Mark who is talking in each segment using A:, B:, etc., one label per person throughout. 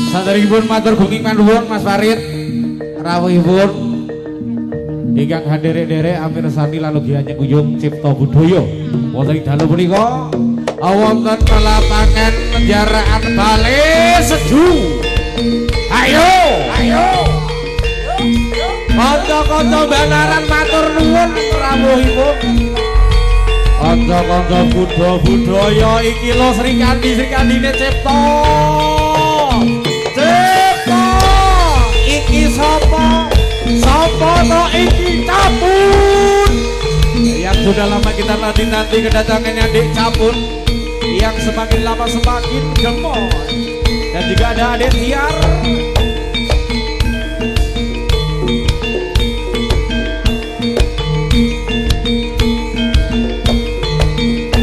A: Saderengipun matur gunging panuwun Mas Farid rawuhipun ingkang haderek-derek amirsani lan ugi nyengkuyung cipta budaya wonten ing dalu punika wonten lapangan penjaraan Bale Seju. Ayo kanca-kanca banaran matur nuwun rawuhipun. Kanca-kanca budaya iki lho Srikandine cipta. Iki sapa to iki Capun yang sudah lama kita nanti kedatangannya adik Capun yang semakin lama semakin gemoy dan juga ada adik Tiar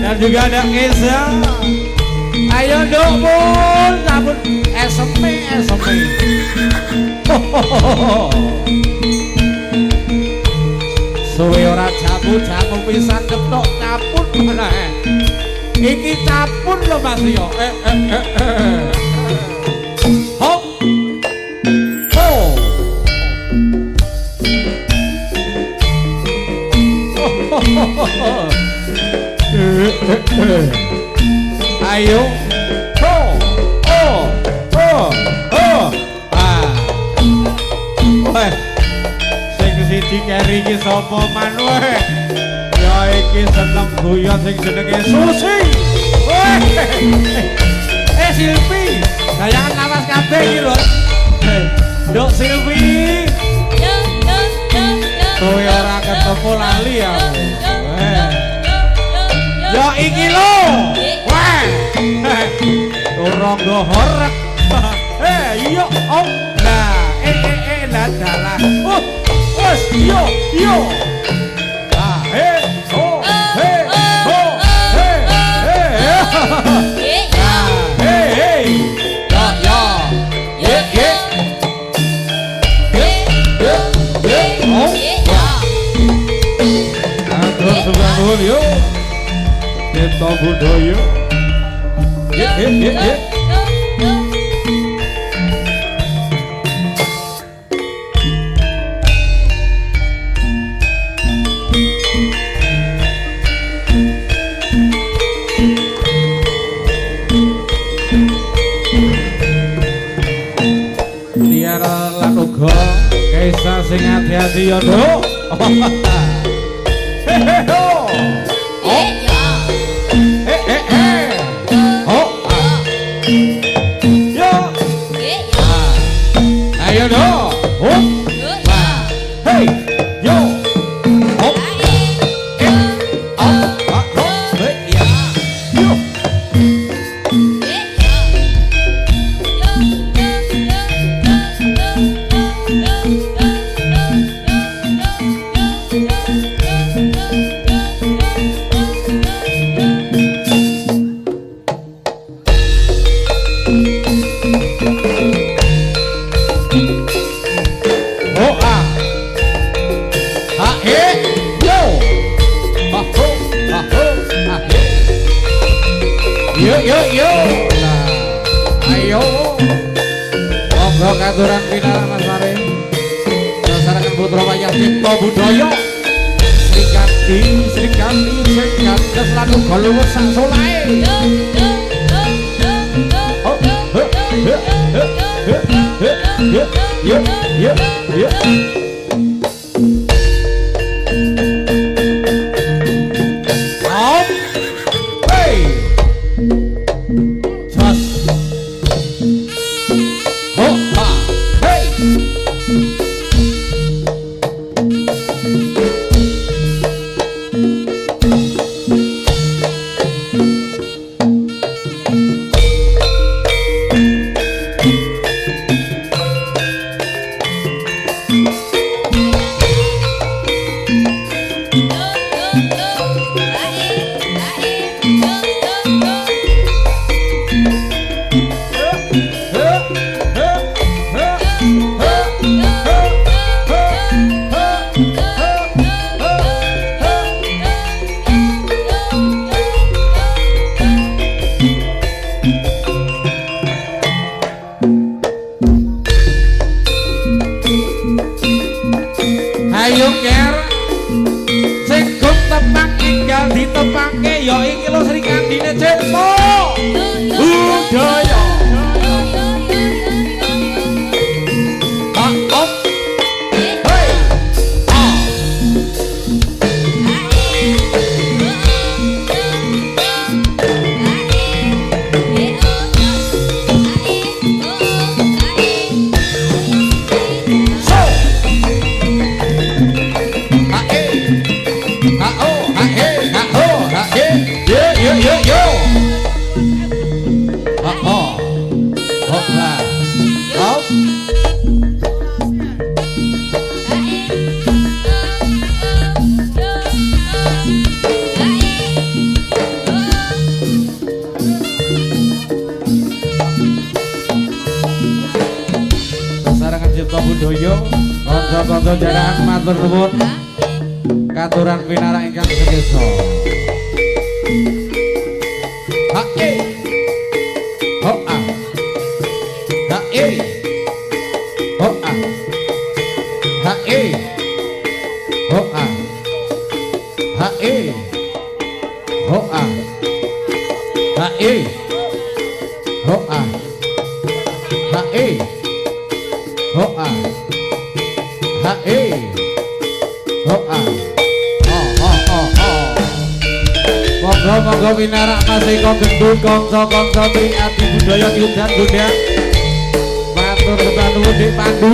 A: dan juga ada Eza. Ayo dong Bun, Capun eseme suwe ora jamu pisan ketok Capun mana iki Capun lho Mas Rio hop ayo sing siji keri iki sapa man wae ya iki seneng guyon sing jenenge Susi Silvi dayangan lawas kabeh iki lho Nduk Silvi kowe ora ketemu lali ya ya iki lho wah turangga horek iya om nah dalah wes yo ah ho Cipta budaya Tiar lan uga Kaisa sing ati-ati ya Nduk. Ayo dong. Hey, yo. Hop. Ya. Yo. Yo. Nah, ayo. Monggo katuran pinara Mas Mari. Dasaraken putra wayah cipta budaya. Srikandi sing selalu galuwur sak solahe. Yo. Cipta Budaya kanca-kanca jarahan matur nuwun katuran pinarak ingkang sedasa hae hoa hae hoa hae hoa hae hoa hae hoa hae hoa hae hoa monggo pinarak masih gendut kongso ati budaya diundang gundang matur nuwun Dik Pandu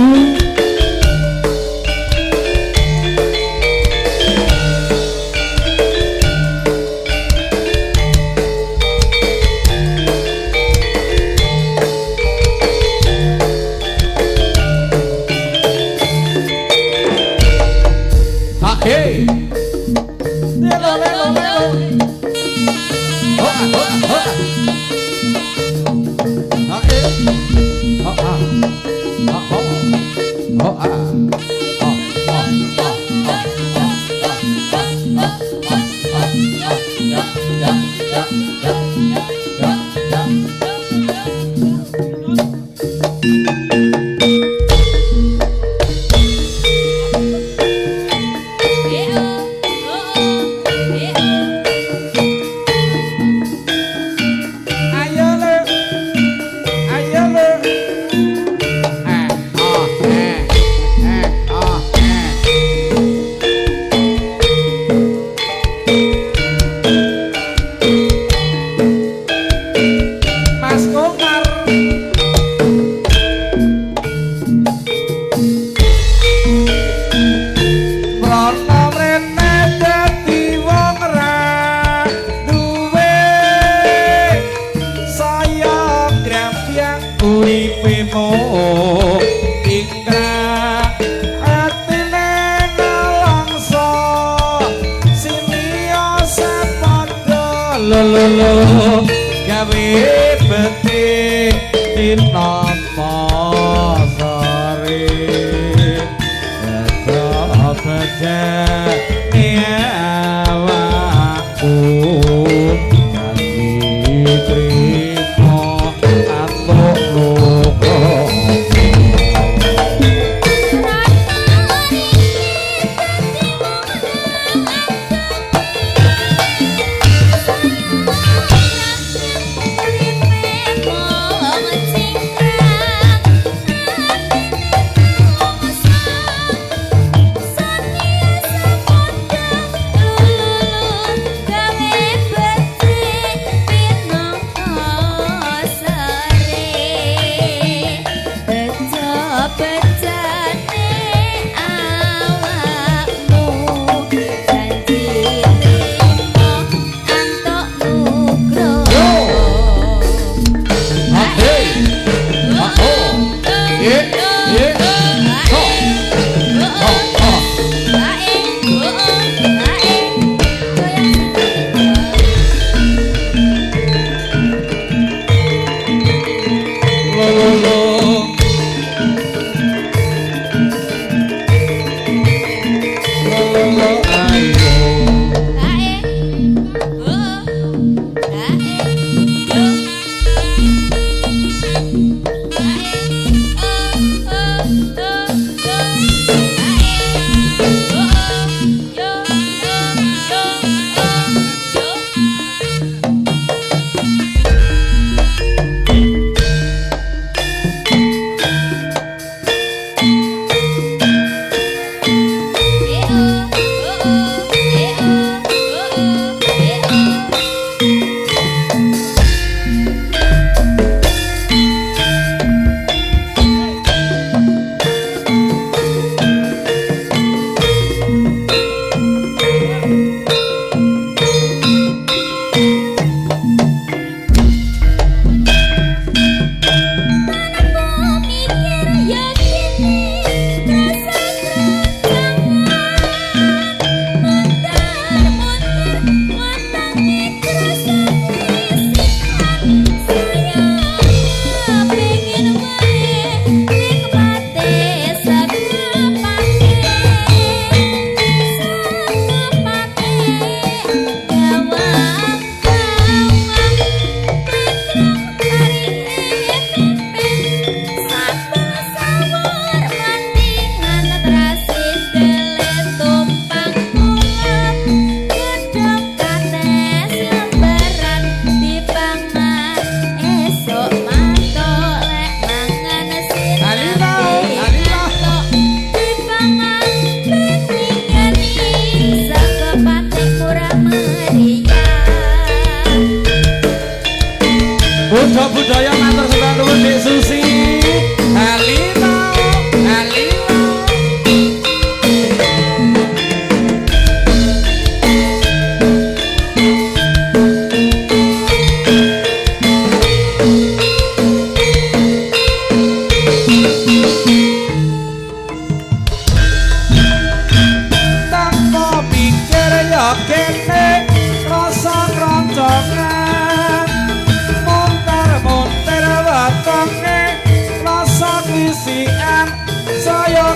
A: hae lelo hoa hae gawe peti tinapa sare eta beja awakku kanthi trimo atuk loko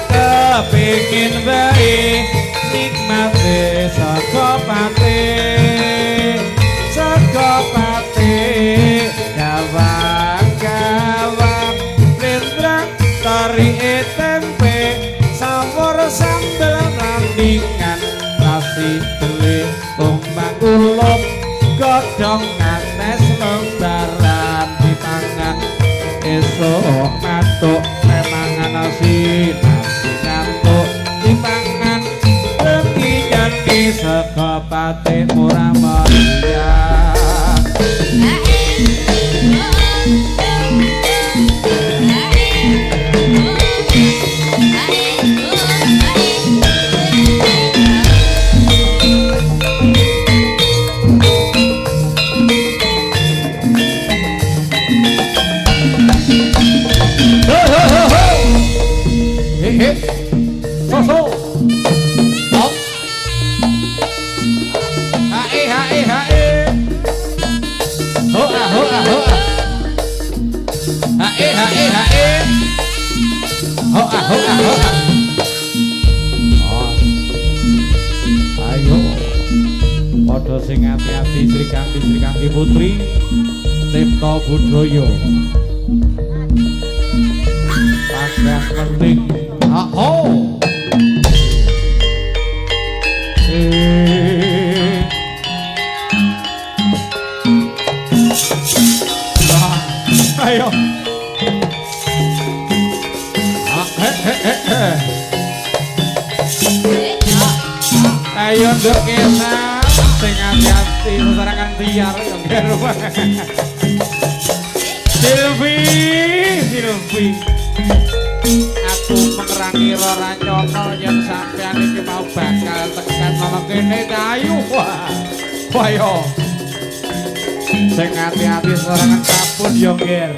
A: kepingin bae nikmate saka pate gawang-gawang lendrang tari tempe sambor sambel randingan nasi teli tumbang ulup godhong ngates lembaran di tangan esok matuk memangan nasi ngantuk di tangan legi jadi saka pate murah meriah. Ayo padha sing ati-ati Sri Kanti Putri Cipta Budaya Pagas penting ayo ayo nduk kena sing ati-ati sesarengan tiar yo Silvi aku menerangi ora nyono yen sampean iki mau bakal tekan ana kene ayo wah yo sing ati-ati sesarengan kapun yo nggih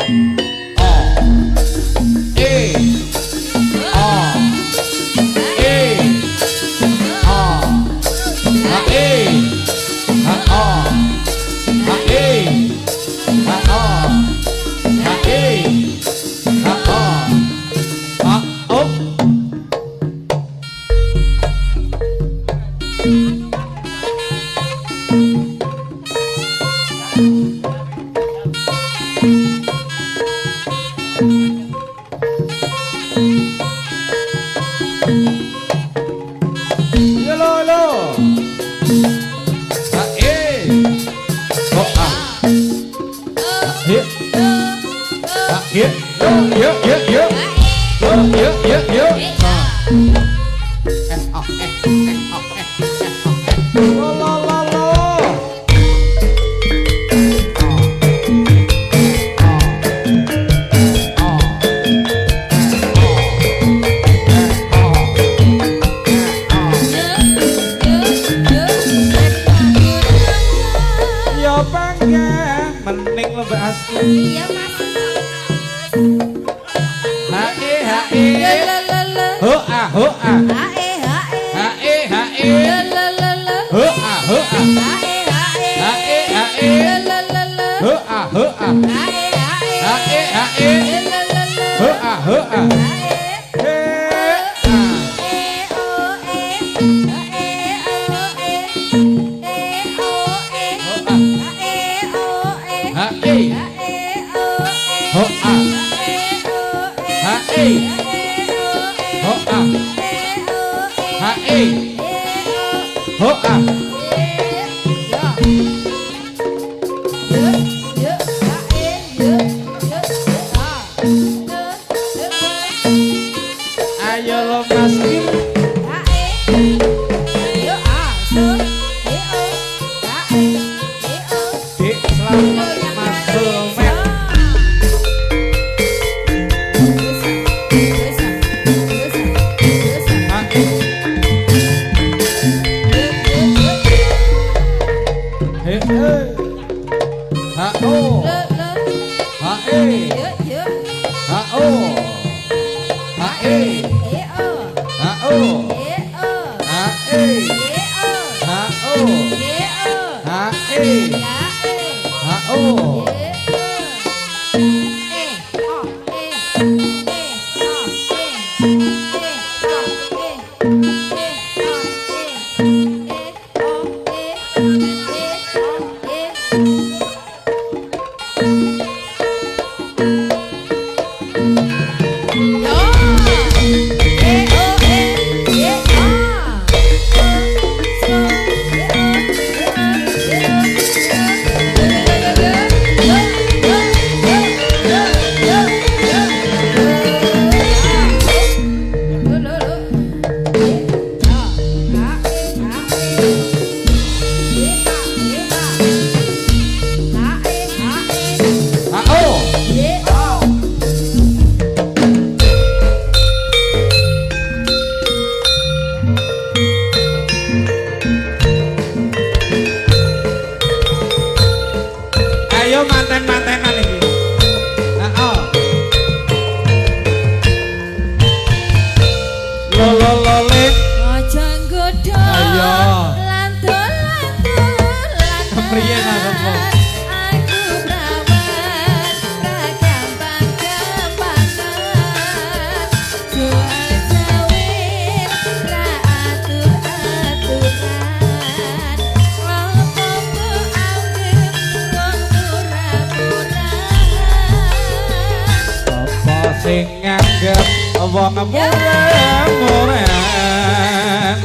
A: sing nganggep wong murah-murahan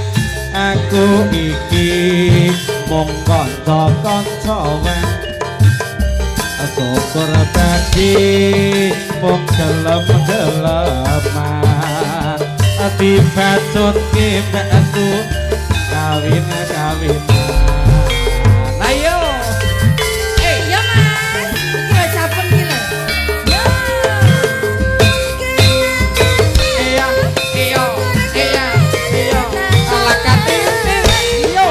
A: aku iki mung kanca-kanca wae syukur bagi mung gelem-geleman dibacutke mbakku kawin-kawinan ayo
B: ya mas iki saben iki lho
A: iya iya iya iya alakati yo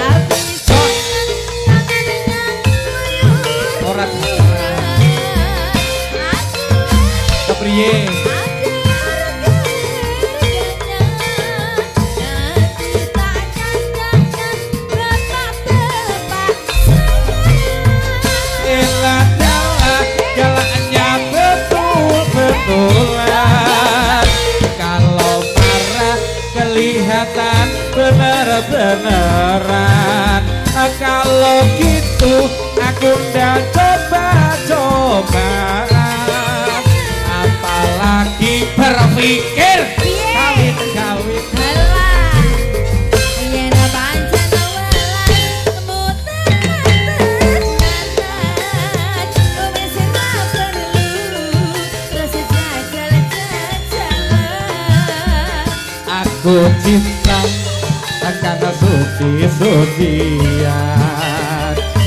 A: ora kepriye kelihatan bener-beneran kalau gitu aku udah coba-coba apalagi berpikir kawin-kawin aku cinta karena suci-sucian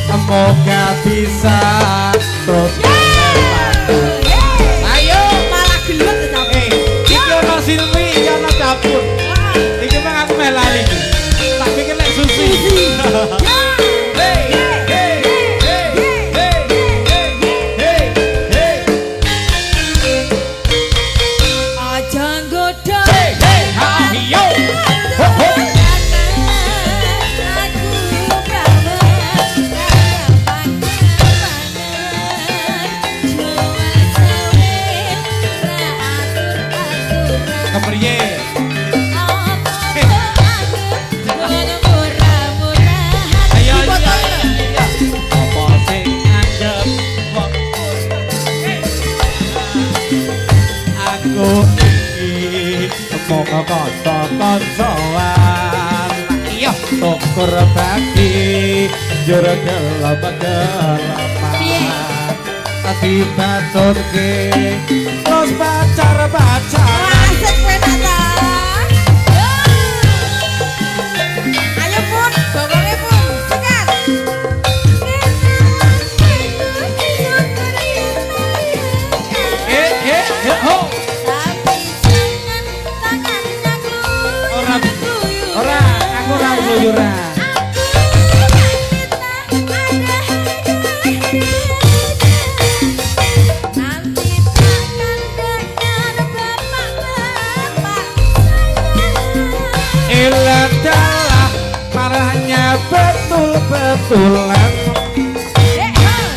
A: semoga bisa terus ayo
B: malah gelut
A: iki ono Silvi iki ono dapur iki mah aku melali tak pikir lek susi Moga kanca-kancoan iya syukur bagi jero gelem-geleman tadi bacutke terus pacar-pacaran
B: asik penak ta ayo pun bokongnya pun sekat
A: ho aku ora luyuran Iladalah marahnya betul-betulan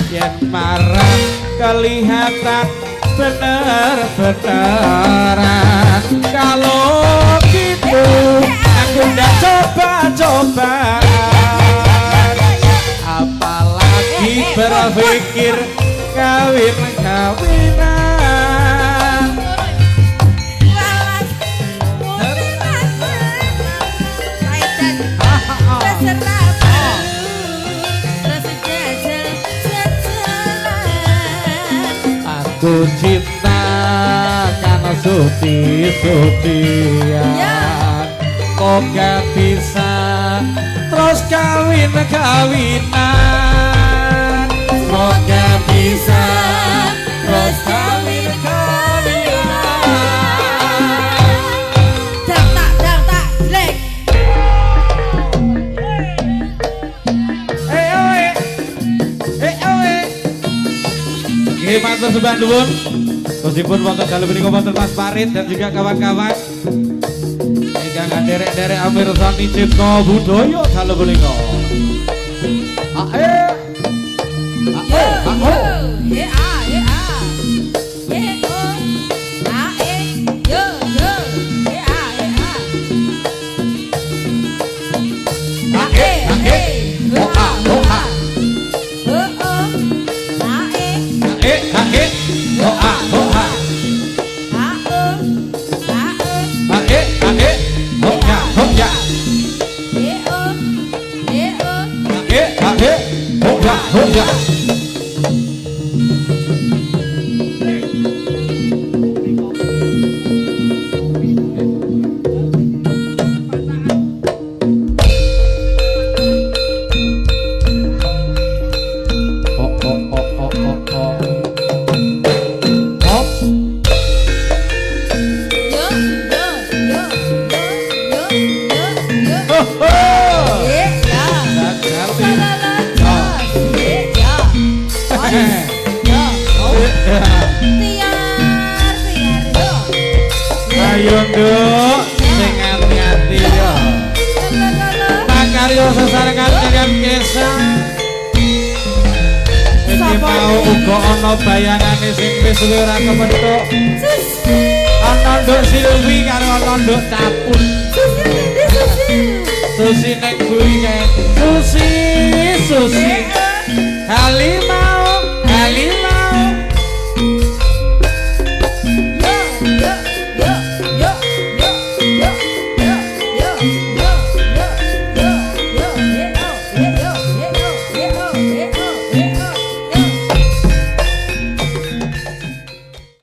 A: yang marah kelihatan bener-beneran kalau gitu aku udah coba-coba apalagi berpikir kawin-kawinan aku cinta karena suci-sucian moga bisa terus kawin-kawinan moga bisa terus kawin-kawinan
B: tak lek
A: Nggih matur sembah nuwun. Kosipun wonten dalu menika wonten Mas Farid dan juga kawan-kawan. Ingkang derek-derek amirsani Cipta Budaya dalu menika. Ae. Ayo nduk sing ati-ati yo. Makaryo sesarengan kalian kisah. Iki mau uga ana bayangane sing wis suwe ora kebentuk. Ana nduk Silvi karo ana nduk Capun. Susi nek kuwi kae. Susi Halimau